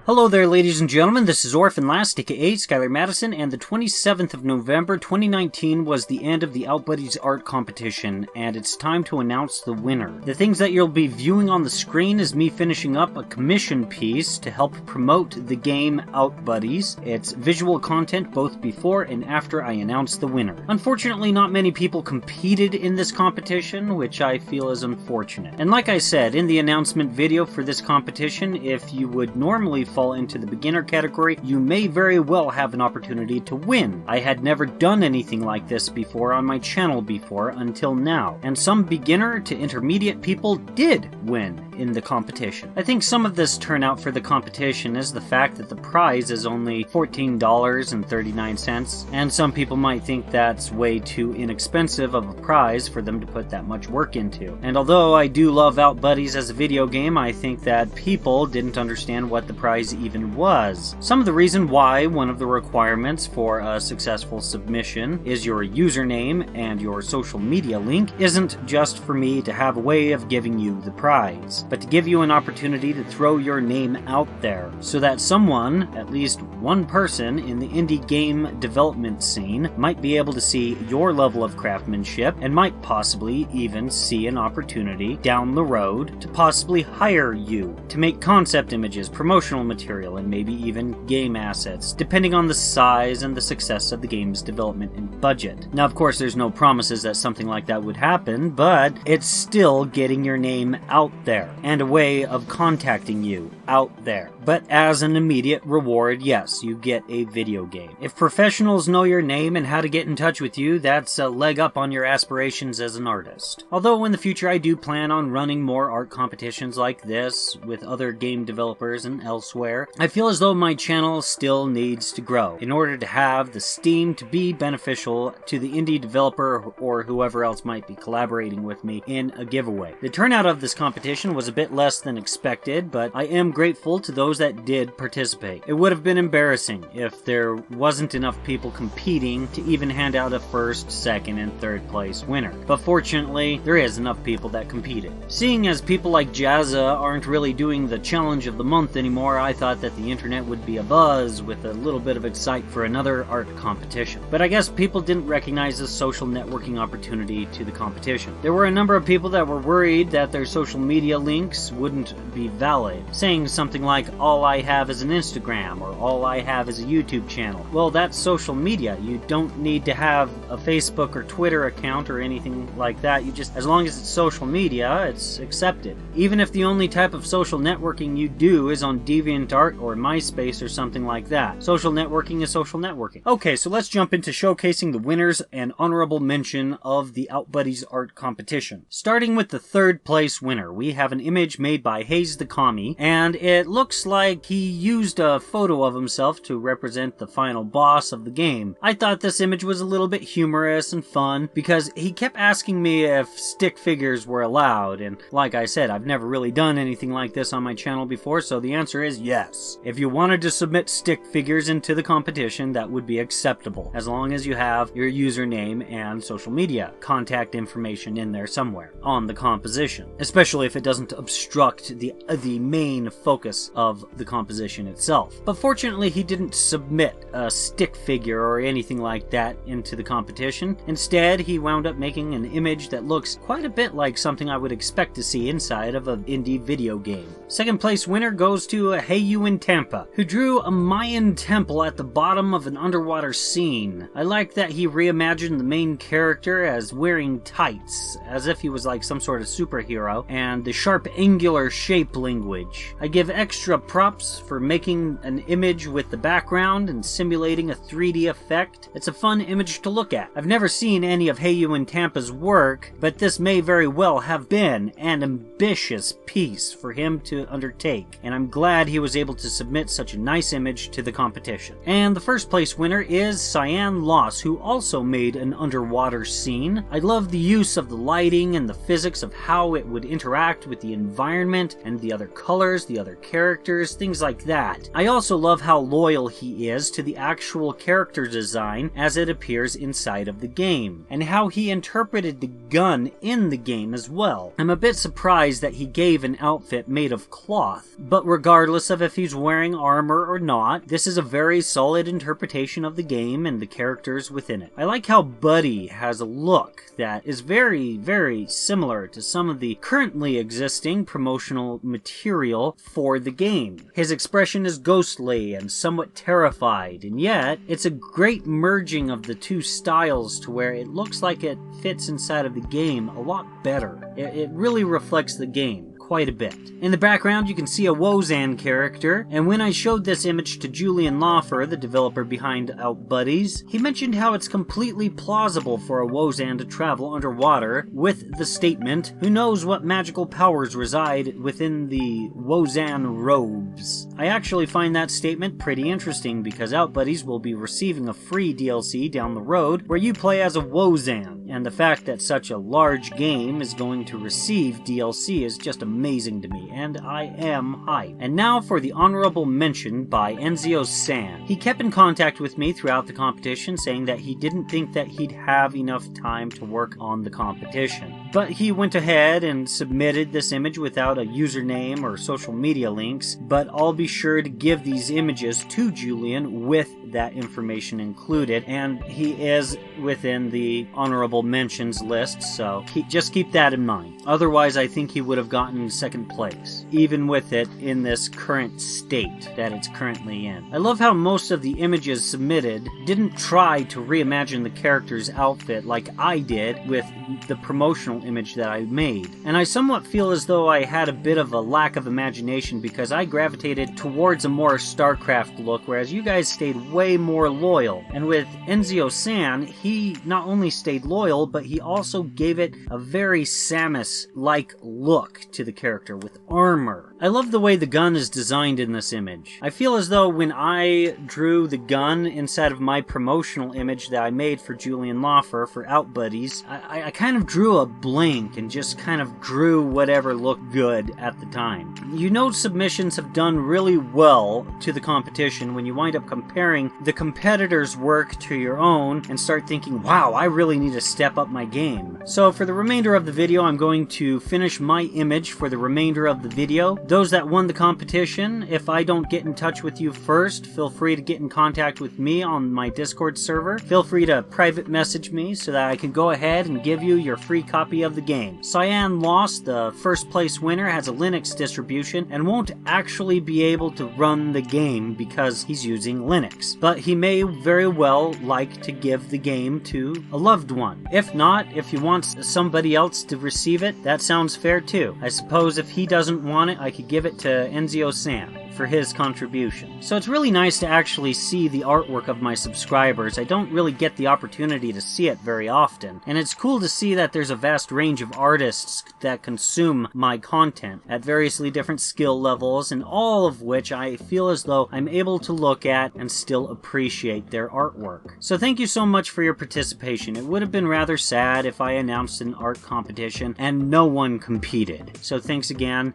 Hello there, ladies and gentlemen. This is Orphan Last, aka Skylar Madison, and the 27th of November 2019 was the end of the OUTBUDDIES art competition, and it's time to announce the winner. The things that you'll be viewing on the screen is me finishing up a commission piece to help promote the game OUTBUDDIES. It's visual content both before and after I announce the winner. Unfortunately, not many people competed in this competition, which I feel is unfortunate. And like I said in the announcement video for this competition, if you would normally fall into the beginner category, you may very well have an opportunity to win. I had never done anything like this before on my channel before until now, and some beginner to intermediate people did win in the competition. I think some of this turnout for the competition is the fact that the prize is only $14.39, and some people might think that's way too inexpensive of a prize for them to put that much work into. And although I do love OUTBUDDIES as a video game, I think that people didn't understand what the prize even was. Some of the reason why one of the requirements for a successful submission is your username and your social media link isn't just for me to have a way of giving you the prize, but to give you an opportunity to throw your name out there so that someone, at least one person in the indie game development scene, might be able to see your level of craftsmanship and might possibly even see an opportunity down the road to possibly hire you to make concept images, promotional material, and maybe even game assets, depending on the size and the success of the game's development and budget. Now, of course, there's no promises that something like that would happen, but it's still getting your name out there and a way of contacting you out there. But as an immediate reward, yes, you get a video game. If professionals know your name and how to get in touch with you, that's a leg up on your aspirations as an artist. Although in the future I do plan on running more art competitions like this with other game developers and elsewhere, I feel as though my channel still needs to grow in order to have the steam to be beneficial to the indie developer or whoever else might be collaborating with me in a giveaway. The turnout of this competition was a bit less than expected, but I am grateful to those that did participate. It would have been embarrassing if there wasn't enough people competing to even hand out a first, second, and third place winner. But fortunately, there is enough people that competed. Seeing as people like Jazza aren't really doing the challenge of the month anymore, I thought that the internet would be abuzz with a little bit of excitement for another art competition. But I guess people didn't recognize the social networking opportunity to the competition. There were a number of people that were worried that their social media links wouldn't be valid, saying something like, all I have is an Instagram, or all I have is a YouTube channel. Well, that's social media. You don't need to have a Facebook or Twitter account or anything like that. You just, as long as it's social media, it's accepted. Even if the only type of social networking you do is on DeviantArt or MySpace or something like that. Social networking is social networking. Okay, so let's jump into showcasing the winners and honorable mention of the OUTBUDDIES art competition. Starting with the third place winner, we have an image made by Hayes the Commie, and it looks like he used a photo of himself to represent the final boss of the game. I thought this image was a little bit humorous and fun because he kept asking me if stick figures were allowed, and like I said, I've never really done anything like this on my channel before, so the answer is yes. If you wanted to submit stick figures into the competition, that would be acceptable, as long as you have your username and social media contact information in there somewhere on the composition, especially if it doesn't obstruct the main focus of the composition itself. But fortunately, he didn't submit a stick figure or anything like that into the competition. Instead, he wound up making an image that looks quite a bit like something I would expect to see inside of an indie video game. Second place winner goes to Hey You in Tampa, who drew a Mayan temple at the bottom of an underwater scene. I like that he reimagined the main character as wearing tights, as if he was like some sort of superhero, and the sharp angular shape language. I give extra props for making an image with the background and simulating a 3D effect. It's a fun image to look at. I've never seen any of Hey You in Tampa's work, but this may very well have been an ambitious piece for him to undertake, and I'm glad he was able to submit such a nice image to the competition. And the first place winner is Cyan Loss, who also made an underwater scene. I love the use of the lighting and the physics of how it would interact with the environment and the other colors, the other characters, things like that. I also love how loyal he is to the actual character design as it appears inside of the game, and how he interpreted the gun in the game as well. I'm a bit surprised that he gave an outfit made of cloth, but regardless of if he's wearing armor or not. This is a very solid interpretation of the game and the characters within it. I like how Buddy has a look that is very, very similar to some of the currently existing promotional material for the game. His expression is ghostly and somewhat terrified, and yet it's a great merging of the two styles to where it looks like it fits inside of the game a lot better. It really reflects the game quite a bit. In the background you can see a Wozan character, and when I showed this image to Julian Laufer, the developer behind OUTBUDDIES, he mentioned how it's completely plausible for a Wozan to travel underwater with the statement, "Who knows what magical powers reside within the Wozan robes?" I actually find that statement pretty interesting because OUTBUDDIES will be receiving a free DLC down the road where you play as a Wozan, and the fact that such a large game is going to receive DLC is just amazing to me, and I am hyped. And now for the honorable mention by Enzio-san. He kept in contact with me throughout the competition, saying that he didn't think that he'd have enough time to work on the competition. But he went ahead and submitted this image without a username or social media links, but I'll be sure to give these images to Julian with that information included, and he is within the honorable mentions list, so just keep that in mind. Otherwise, I think he would have gotten second place, even with it in this current state that it's currently in. I love how most of the images submitted didn't try to reimagine the character's outfit like I did with the promotional image that I made. And I somewhat feel as though I had a bit of a lack of imagination because I gravitated towards a more StarCraft look, whereas you guys stayed way more loyal. And with Enzio-san, he not only stayed loyal, but he also gave it a very Samus-like look to the character with armor. I love the way the gun is designed in this image. I feel as though when I drew the gun inside of my promotional image that I made for Julian Laufer for OUTBUDDIES, I kind of drew a blank and just kind of drew whatever looked good at the time. You know, submissions have done really well to the competition when you wind up comparing the competitor's work to your own and start thinking, wow, I really need to step up my game. So for the remainder of the video, I'm going to finish my image for the remainder of the video. Those that won the competition, if I don't get in touch with you first, feel free to get in contact with me on my Discord server. Feel free to private message me so that I can go ahead and give you your free copy of the game. Cyan Lost, the first place winner, has a Linux distribution and won't actually be able to run the game because he's using Linux. But he may very well like to give the game to a loved one. If not, if he wants somebody else to receive it, that sounds fair too. I suppose if he doesn't want it, I could give it to Enzio-san for his contribution. So it's really nice to actually see the artwork of my subscribers. I don't really get the opportunity to see it very often, and it's cool to see that there's a vast range of artists that consume my content at variously different skill levels, and all of which I feel as though I'm able to look at and still appreciate their artwork. So thank you so much for your participation. It would have been rather sad if I announced an art competition and no one competed. So thanks again.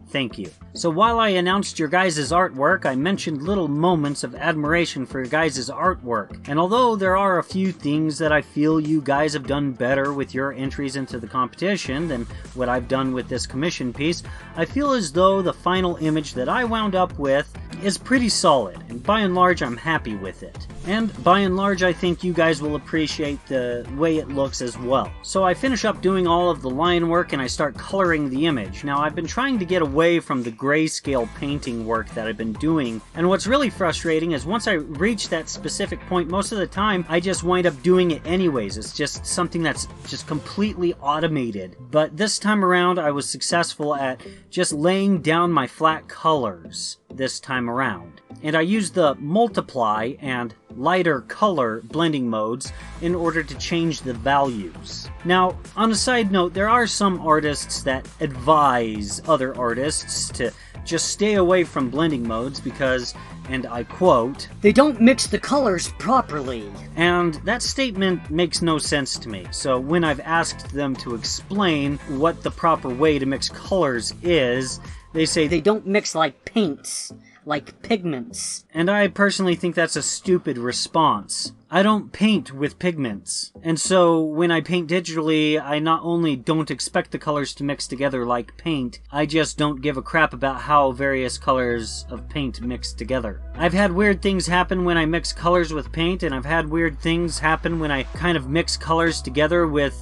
Thank you. So while I announced your guys' artwork, I mentioned little moments of admiration for your guys' artwork. And although there are a few things that I feel you guys have done better with your entries into the competition than what I've done with this commission piece, I feel as though the final image that I wound up with is pretty solid, and by and large I'm happy with it. And by and large I think you guys will appreciate the way it looks as well. So I finish up doing all of the line work and I start coloring the image. Now I've been trying to get away from the grayscale painting work that I've been doing, and what's really frustrating is once I reach that specific point, most of the time I just wind up doing it anyways. It's just something that's just completely automated. But this time around I was successful at just laying down my flat colors this time around. And I used the multiply and lighter color blending modes in order to change the values. Now, on a side note, there are some artists that advise other artists to just stay away from blending modes because, and I quote, "They don't mix the colors properly." And that statement makes no sense to me. So when I've asked them to explain what the proper way to mix colors is, they say They don't mix like paints. like pigments. And I personally think that's a stupid response. I don't paint with pigments. And so when I paint digitally, I not only don't expect the colors to mix together like paint, I just don't give a crap about how various colors of paint mix together. I've had weird things happen when I mix colors with paint, and I've had weird things happen when I kind of mix colors together with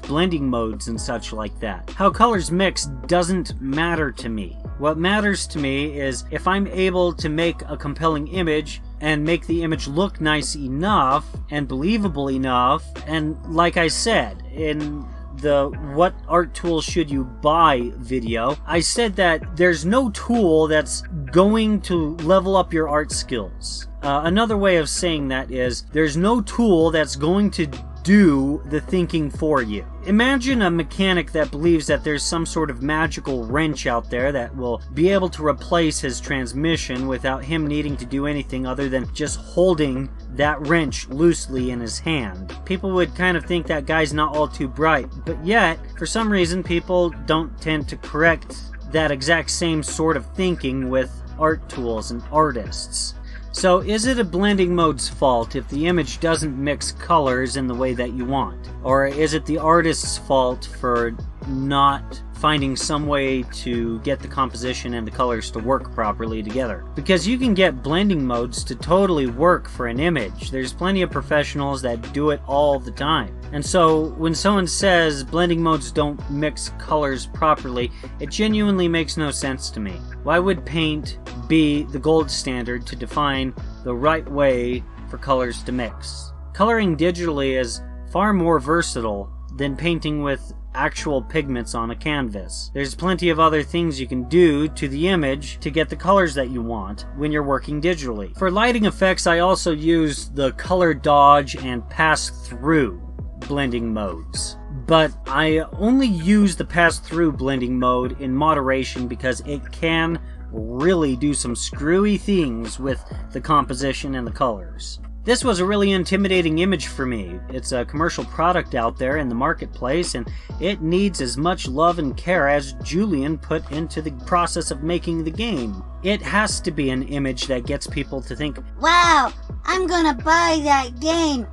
blending modes and such like that. How colors mix doesn't matter to me. What matters to me is if I'm able to make a compelling image and make the image look nice enough and believable enough, and like I said in the what art tool should you buy video, I said that there's no tool that's going to level up your art skills. Another way of saying that is there's no tool that's going to do the thinking for you. Imagine a mechanic that believes that there's some sort of magical wrench out there that will be able to replace his transmission without him needing to do anything other than just holding that wrench loosely in his hand. People would kind of think that guy's not all too bright, but yet, for some reason, people don't tend to correct that exact same sort of thinking with art tools and artists. So is it a blending mode's fault if the image doesn't mix colors in the way that you want? Or is it the artist's fault for not finding some way to get the composition and the colors to work properly together? Because you can get blending modes to totally work for an image. There's plenty of professionals that do it all the time. And so when someone says blending modes don't mix colors properly, it genuinely makes no sense to me. Why would paint be the gold standard to define the right way for colors to mix? Coloring digitally is far more versatile than painting with actual pigments on a canvas. There's plenty of other things you can do to the image to get the colors that you want when you're working digitally. For lighting effects, I also use the color dodge and pass through blending modes. But I only use the pass-through blending mode in moderation because it can really do some screwy things with the composition and the colors. This was a really intimidating image for me. It's a commercial product out there in the marketplace, and it needs as much love and care as Julian put into the process of making the game. It has to be an image that gets people to think, "Wow, I'm gonna buy that game.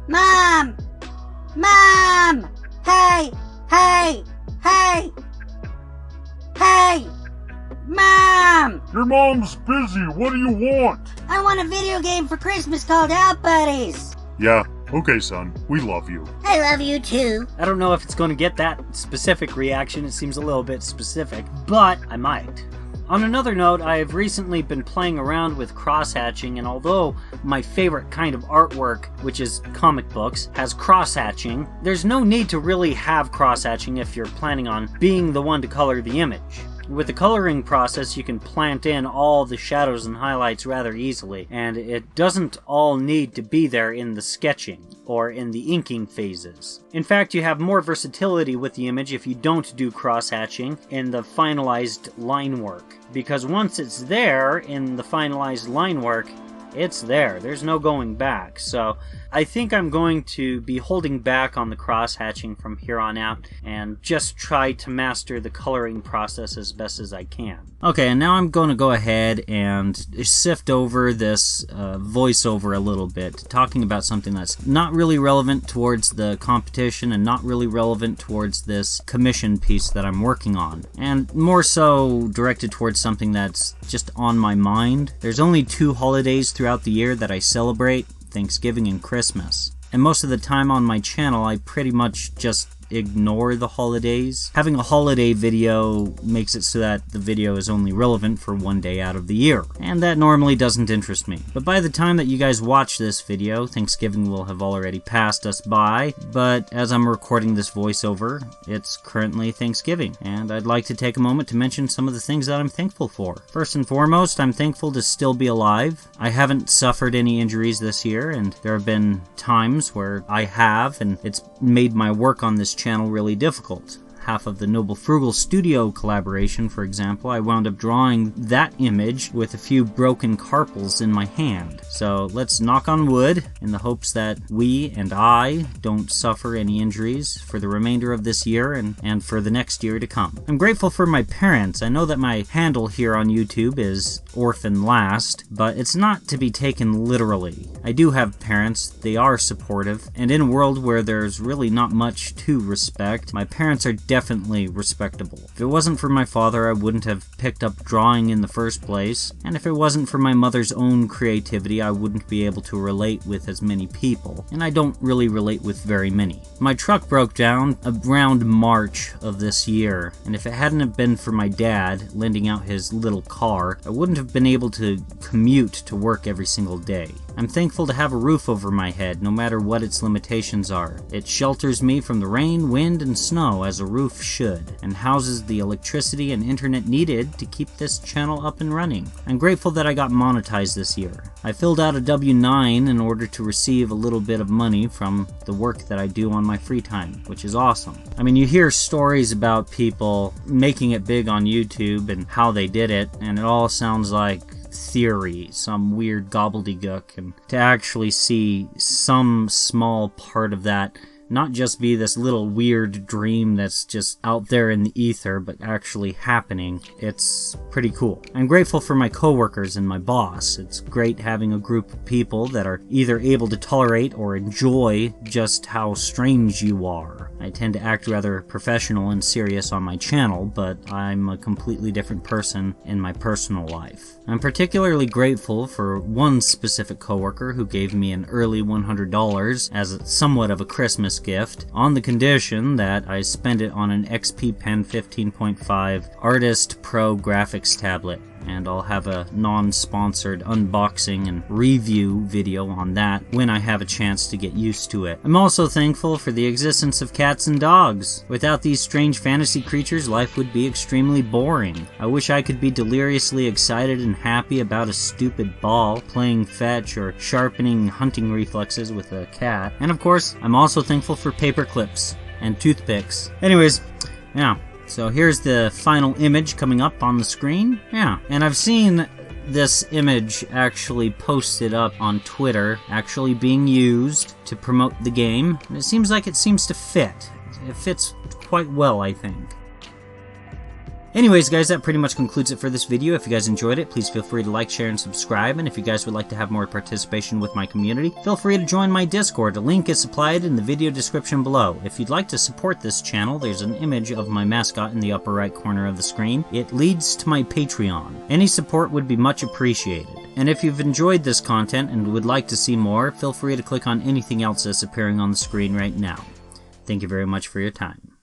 Mom! Mom! Hey! Hey! Hey! Hey! Mom! Your mom's busy. What do you want? I want a video game for Christmas called OUTBUDDIES." Yeah, okay, son. We love you. I love you too. I don't know if it's going to get that specific reaction. It seems a little bit specific, but I might. On another note, I've recently been playing around with cross-hatching, and although my favorite kind of artwork, which is comic books, has cross-hatching, there's no need to really have cross-hatching if you're planning on being the one to color the image. With the coloring process, you can plant in all the shadows and highlights rather easily, and it doesn't all need to be there in the sketching or in the inking phases. In fact, you have more versatility with the image if you don't do cross-hatching in the finalized line work, because once it's there in the finalized line work, it's there. There's no going back. So I think I'm going to be holding back on the cross-hatching from here on out and just try to master the coloring process as best as I can. Okay, and now I'm going to go ahead and sift over this voiceover a little bit, talking about something that's not really relevant towards the competition and not really relevant towards this commission piece that I'm working on, and more so directed towards something that's just on my mind. There's only 2 holidays throughout the year that I celebrate, Thanksgiving and Christmas. And most of the time on my channel, I pretty much just ignore the holidays. Having a holiday video makes it so that the video is only relevant for 1 day out of the year, and that normally doesn't interest me. But by the time that you guys watch this video, Thanksgiving will have already passed us by, but as I'm recording this voiceover, it's currently Thanksgiving, and I'd like to take a moment to mention some of the things that I'm thankful for. First and foremost, I'm thankful to still be alive. I haven't suffered any injuries this year, and there have been times where I have, and it's made my work on this channel really difficult. half of the Noble Frugal Studio collaboration, for example, I wound up drawing that image with a few broken carpals in my hand. So let's knock on wood in the hopes that we and I don't suffer any injuries for the remainder of this year and for the next year to come. I'm grateful for my parents. I know that my handle here on YouTube is Orphan Last, but it's not to be taken literally. I do have parents, they are supportive, and in a world where there's really not much to respect, my parents are definitely respectable. If it wasn't for my father, I wouldn't have picked up drawing in the first place, and if it wasn't for my mother's own creativity, I wouldn't be able to relate with as many people, and I don't really relate with very many. My truck broke down around March of this year, and if it hadn't have been for my dad lending out his little car, I wouldn't have been able to commute to work every single day. I'm thankful to have a roof over my head, no matter what its limitations are. It shelters me from the rain, wind, and snow as a roof should, and houses the electricity and internet needed to keep this channel up and running. I'm grateful that I got monetized this year. I filled out a W-9 in order to receive a little bit of money from the work that I do on my free time, which is awesome. I mean, you hear stories about people making it big on YouTube and how they did it, and it all sounds like theory, some weird gobbledygook, and to actually see some small part of that not just be this little weird dream that's just out there in the ether, but actually happening, it's pretty cool. I'm grateful for my coworkers and my boss. It's great having a group of people that are either able to tolerate or enjoy just how strange you are. I tend to act rather professional and serious on my channel, but I'm a completely different person in my personal life. I'm particularly grateful for one specific coworker who gave me an early $100 as somewhat of a Christmas gift, on the condition that I spend it on an XP Pen 15.5 Artist Pro graphics tablet. And I'll have a non-sponsored unboxing and review video on that when I have a chance to get used to it. I'm also thankful for the existence of cats and dogs. Without these strange fantasy creatures, life would be extremely boring. I wish I could be deliriously excited and happy about a stupid ball, playing fetch, or sharpening hunting reflexes with a cat. And of course, I'm also thankful for paper clips and toothpicks. Anyways, yeah. So here's the final image coming up on the screen. Yeah, and I've seen this image actually posted up on Twitter, actually being used to promote the game. And it seems like it seems to fit. It fits quite well, I think. Anyways, guys, that pretty much concludes it for this video. If you guys enjoyed it, please feel free to like, share, and subscribe. And if you guys would like to have more participation with my community, feel free to join my Discord. A link is supplied in the video description below. If you'd like to support this channel, there's an image of my mascot in the upper right corner of the screen. It leads to my Patreon. Any support would be much appreciated. And if you've enjoyed this content and would like to see more, feel free to click on anything else that's appearing on the screen right now. Thank you very much for your time.